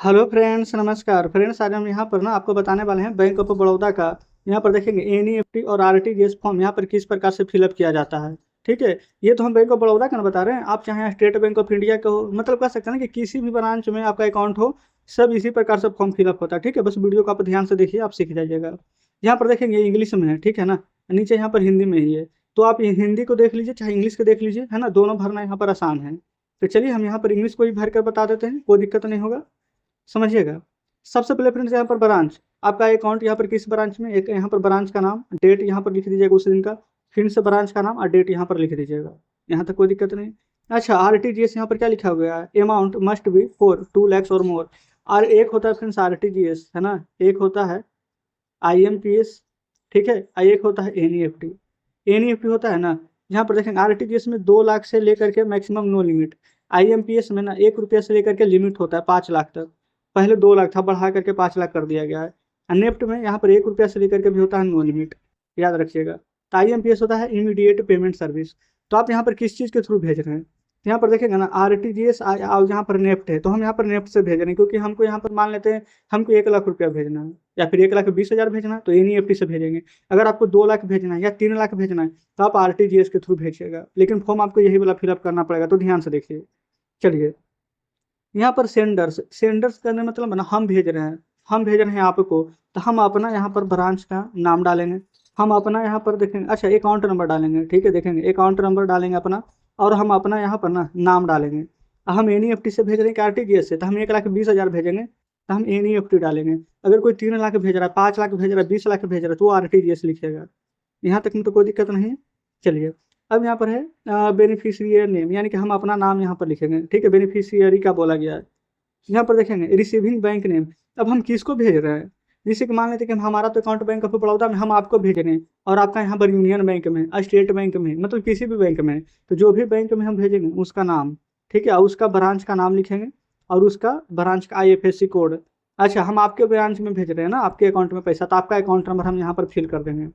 Hello friends, नमस्कार friends. आज हम यहाँ पर ना आपको बताने वाले हैं बैंक ऑफ बड़ौदा का। यहाँ पर देखेंगे एनईएफटी और आरटीजीएस फॉर्म यहाँ पर किस प्रकार से फिलअप किया जाता है। ठीक है, ये तो हम बैंक ऑफ बड़ौदा का ना बता रहे हैं। आप चाहे स्टेट बैंक ऑफ इंडिया का हो, मतलब कह सकते हैं ना कि किसी भी ब्रांच में आपका अकाउंट हो, सब इसी प्रकार से फॉर्म फिलअप होता है। ठीक है, बस वीडियो को आप ध्यान से देखिए, आप सीख जाइएगा। यहाँ पर देखेंगे इंग्लिश में है, ठीक है ना, नीचे यहाँ पर हिंदी में ही है। तो आप हिंदी को देख लीजिए चाहे इंग्लिश को देख लीजिए, है ना, दोनों भरना यहाँ पर आसान है। तो चलिए हम यहाँ पर इंग्लिश को ही भर कर बता देते हैं, कोई दिक्कत नहीं होगा, समझिएगा। सबसे पहले फ्रेंड्स यहाँ पर ब्रांच, आपका अकाउंट यहाँ पर किस ब्रांच में, एक यहाँ पर ब्रांच का नाम, डेट यहाँ पर लिख दीजिएगा उस दिन का, फिर से ब्रांच का नाम और डेट यहाँ पर लिख दीजिएगा। यहाँ तक कोई दिक्कत नहीं। अच्छा, आरटीजीएस यहाँ पर क्या लिखा हुआ है, amount must be for 2 lakhs और मोर। और एक होता है फ्रेंड्स आरटीजीएस, है ना, एक होता है आईएमपीएस, ठीक है, और एक होता है एनईएफटी। एनईएफटी होता है ना, यहाँ पर देखेंगे आरटीजीएस में 2 लाख से लेकर के मैक्सिमम नो लिमिट। आईएमपीएस में ना 1 रुपया से लेकर के लिमिट होता है 5 लाख तक। पहले 2 लाख था, बढ़ा करके 5 लाख कर दिया गया है। और नेफ्ट में यहाँ पर 1 रुपया से लेकर के भी होता है नो लिमिट, याद रखिएगा। तो आईएमपीएस होता है इमीडिएट पेमेंट सर्विस। तो आप यहाँ पर किस चीज़ के थ्रू भेज रहे हैं, यहाँ पर देखेंगे ना आरटीजीएस और यहाँ पर नेफ्ट है, तो हम यहाँ पर नेफ्ट से भेज रहे हैं, क्योंकि हमको यहाँ पर मान लेते हैं हमको 1 लाख रुपया भेजना है या फिर 1,20,000 भेजना है, तो एनईएफटी से भेजेंगे। अगर आपको 2 लाख भेजना है या 3 लाख भेजना है, तो आप आरटीजीएस के थ्रू भेजिएगा, लेकिन फॉर्म आपको यही वाला फिलअप करना पड़ेगा, तो ध्यान से देखिए। चलिए, यहाँ पर सेंडर्स, सेंडर्स करने मतलब है ना हम भेज रहे हैं, हम भेज रहे हैं आपको, तो हम अपना यहाँ पर ब्रांच का नाम डालेंगे, हम अपना यहाँ पर देखेंगे, अच्छा अकाउंट नंबर डालेंगे, ठीक है, देखेंगे अकाउंट नंबर डालेंगे अपना, और हम अपना यहाँ पर ना नाम डालेंगे। हम एनईएफटी से भेज रहे हैं कि आरटीजीएस से, तो हम 1,20,000 भेजेंगे, तो हम एनईएफटी डालेंगे। अगर कोई 3 लाख भेज रहा है, 5 लाख भेज रहा है, 20 लाख भेज रहा है, तो वो आरटीजीएस लिखिएगा। यहाँ तक में तो कोई दिक्कत नहीं है। चलिए, अब यहाँ पर है बेनिफिशियरी नेम, यानी कि हम अपना नाम यहाँ पर लिखेंगे, ठीक है, बेनिफिशियरी का बोला गया है। यहाँ पर देखेंगे रिसीविंग बैंक नेम, अब हम किसको भेज रहे हैं, जैसे कि मान लेते हैं कि हमारा तो अकाउंट बैंक ऑफ बड़ौदा में, हम आपको भेज रहे हैं, और आपका यहाँ पर यूनियन बैंक में, स्टेट बैंक में, मतलब किसी भी बैंक में, तो जो भी बैंक में हम भेजेंगे उसका नाम, ठीक है, और उसका ब्रांच का नाम लिखेंगे, और उसका ब्रांच का आईएफएससी कोड। अच्छा, हम आपके ब्रांच में भेज रहे हैं ना, आपके अकाउंट में पैसा, तो आपका अकाउंट नंबर हम यहाँ पर फिल कर देंगे,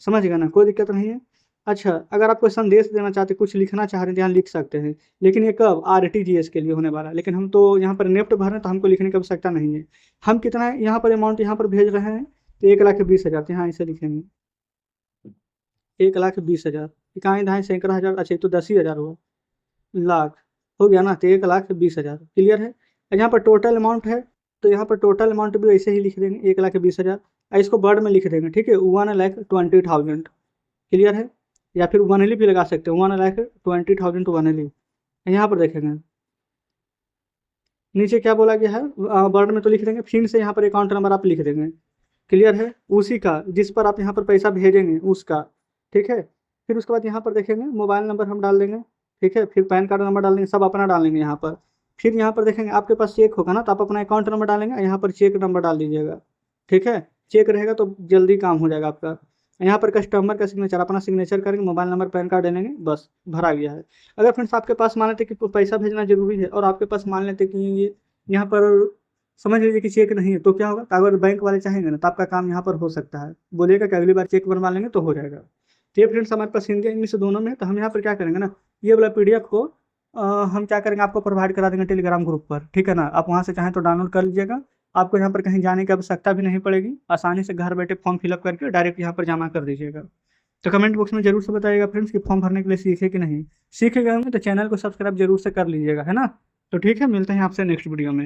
समझ गए ना, कोई दिक्कत नहीं है। अच्छा, अगर आप कोई संदेश देना चाहते हैं, कुछ लिखना चाह रहे हैं, तो यहाँ लिख सकते हैं, लेकिन ये कब, आरटीजीएस के लिए होने वाला है, लेकिन हम तो यहाँ पर नेफ्ट भर रहे हैं, तो हमको लिखने की आवश्यकता नहीं है। हम कितना यहाँ पर अमाउंट यहाँ पर भेज रहे हैं, तो 1,20,000, तो यहाँ इसे लिखेंगे 1,20,000, इकाई दहाई सैकड़ा हज़ार, अच्छा ये तो 10 ही हज़ार हुआ, लाख हो गया ना, तो 1,20,000 क्लियर है। और यहाँ पर टोटल अमाउंट है, तो यहाँ पर टोटल अमाउंट भी ऐसे ही लिख देंगे 1,20,000, और इसको वर्ड में लिख देंगे, ठीक है, 1,20,000 क्लियर है। या फिर वनली भी लगा सकते हैं, 1,20,000 वनली। यहाँ पर देखेंगे नीचे क्या बोला गया है, वर्ड में तो लिख देंगे, फिर से यहाँ पर अकाउंट नंबर आप लिख देंगे, क्लियर है, उसी का जिस पर आप यहाँ पर पैसा भेजेंगे उसका, ठीक है। फिर उसके बाद यहाँ पर देखेंगे मोबाइल नंबर हम डाल देंगे, ठीक है, फिर पैन कार्ड नंबर डाल देंगे, सब अपना डालेंगे यहाँ पर। फिर यहाँ पर देखेंगे आपके पास चेक होगा ना, तो आप अपना अकाउंट नंबर डालेंगे, यहाँ पर चेक नंबर डाल दीजिएगा, ठीक है। चेक रहेगा तो जल्दी काम हो जाएगा आपका। यहाँ पर कस्टमर का सिग्नेचर, अपना सिग्नेचर करेंगे, मोबाइल नंबर पैन कार्ड डालेंगे, बस भरा गया है। अगर फ्रेंड्स आपके पास मान लेते कि पैसा भेजना जरूरी है, और आपके पास मान लेते कि यहाँ पर समझ लीजिए कि चेक नहीं है, तो क्या होगा, तो अगर बैंक वाले चाहेंगे ना, तो आपका काम यहाँ पर हो सकता है, बोलिएगा कि अगली बार चेक बनवा लेंगे तो हो जाएगा। तो ये फ्रेंड्स हमारे पास हिंदी इंग्लिश दोनों में है, तो हम यहाँ पर क्या करेंगे ना, ये वाला पीडीएफ को हम क्या करेंगे, आपको प्रोवाइड करा देंगे टेलीग्राम ग्रुप पर, ठीक है ना। आप वहाँ से चाहें तो डाउनलोड कर लीजिएगा, आपको यहाँ पर कहीं जाने की आवश्यकता भी नहीं पड़ेगी, आसानी से घर बैठे फॉर्म फिलअप करके डायरेक्ट यहाँ पर जमा कर दीजिएगा। तो कमेंट बॉक्स में जरूर से बताइएगा फ्रेंड्स कि फॉर्म भरने के लिए सीखे कि नहीं। सीखे गए होंगे तो चैनल को सब्सक्राइब जरूर से कर लीजिएगा, है ना। तो ठीक है, मिलते हैं आपसे नेक्स्ट वीडियो में।